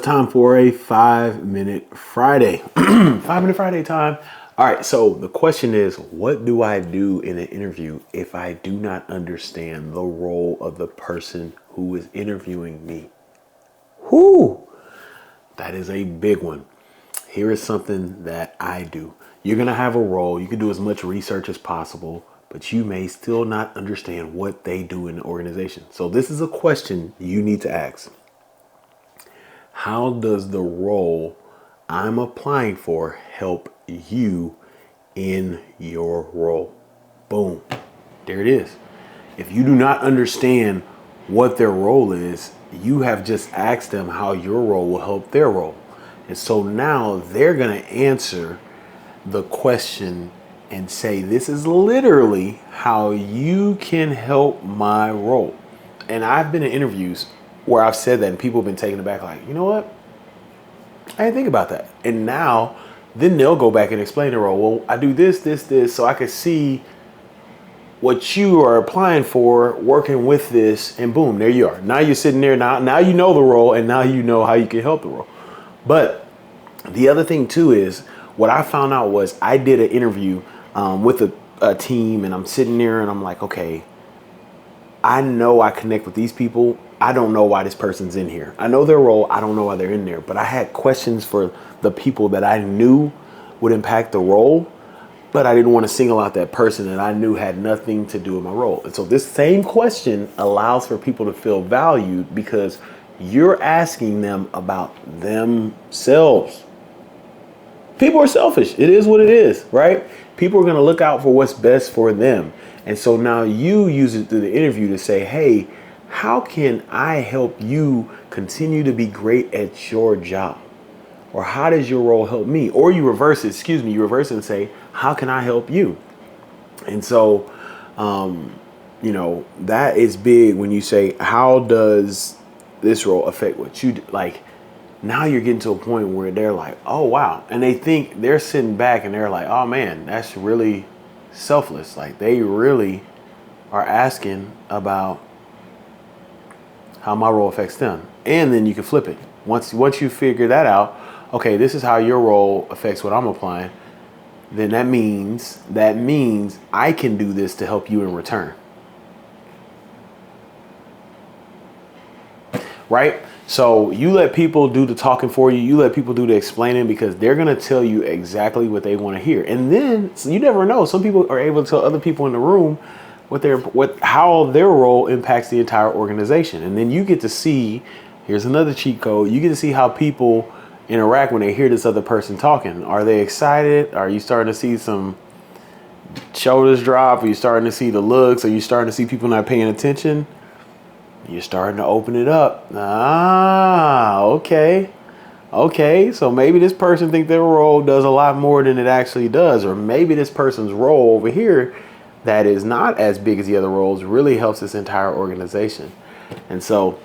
time for a 5-minute Friday. 5-minute Friday time. All right, so the question is, what do I do in an interview if I do not understand the role of the person who is interviewing me? Whoo, that is a big one. Here is something that I do. You're going to have a role. You can do as much research as possible, but you may still not understand what they do in the organization. So this is a question you need to ask. How does the role I'm applying for help you in your role? Boom. There it is. If you do not understand what their role is, you have just asked them how your role will help their role. And so now they're going to answer the question and say, this is literally how you can help my role. And I've been in interviews where I've said that and people have been taken aback, like, you know what? I didn't think about that. And now, then they'll go back and explain the role. Well, I do this, so I can see what you are applying for, working with this, and boom, there you are. Now you're sitting there, now you know the role, and now you know how you can help the role. But the other thing too is, what I found out was I did an interview with a team, and I'm sitting there and I'm like, okay, I know I connect with these people. I don't know why this person's in here. I know their role. I don't know why they're in there. But I had questions for the people that I knew would impact the role, but I didn't want to single out that person that I knew had nothing to do with my role. And so this same question allows for people to feel valued because you're asking them about themselves. People are selfish. It is what it is, right? People are going to look out for what's best for them. And so now you use it through the interview to say, hey, how can I help you continue to be great at your job? Or how does your role help me? Or you reverse it, you reverse it and say, how can I help you? And so, that is big when you say, how does this role affect what you do? Like, now you're getting to a point where they're like, oh, wow. And they think they're sitting back and they're like, oh, man, that's really selfless. Like, they really are asking about how my role affects them. And then you can flip it. Once you figure that out, okay, this is how your role affects what I'm applying, then that means I can do this to help you in return. Right? So you let people do the talking for you. You let people do the explaining because they're going to tell you exactly what they want to hear. And then you never know. Some people are able to tell other people in the room how their role impacts the entire organization. And then you get to see, here's another cheat code. You get to see how people interact when they hear this other person talking. Are they excited? Are you starting to see some shoulders drop? Are you starting to see the looks? Are you starting to see people not paying attention? You're starting to open it up. Okay. So maybe this person thinks their role does a lot more than it actually does. Or maybe this person's role over here that is not as big as the other roles really helps this entire organization. And so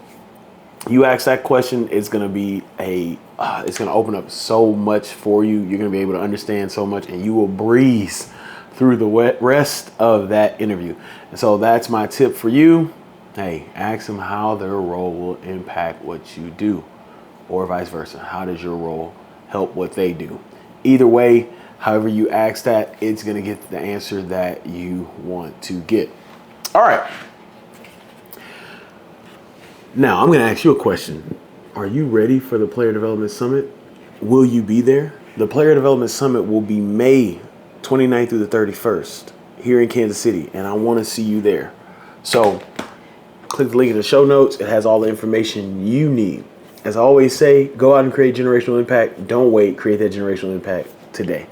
you ask that question, it's going to be it's going to open up so much for you. You're going to be able to understand so much, and you will breeze through the rest of that interview. And so that's my tip for you. Hey, ask them how their role will impact what you do, or vice versa. How does your role help what they do? Either way, however you ask that, it's going to get the answer that you want to get. All right. Now, I'm going to ask you a question. Are you ready for the Player Development Summit? Will you be there? The Player Development Summit will be May 29th through the 31st here in Kansas City, and I want to see you there. So click the link in the show notes. It has all the information you need. As I always say, go out and create generational impact. Don't wait. Create that generational impact today.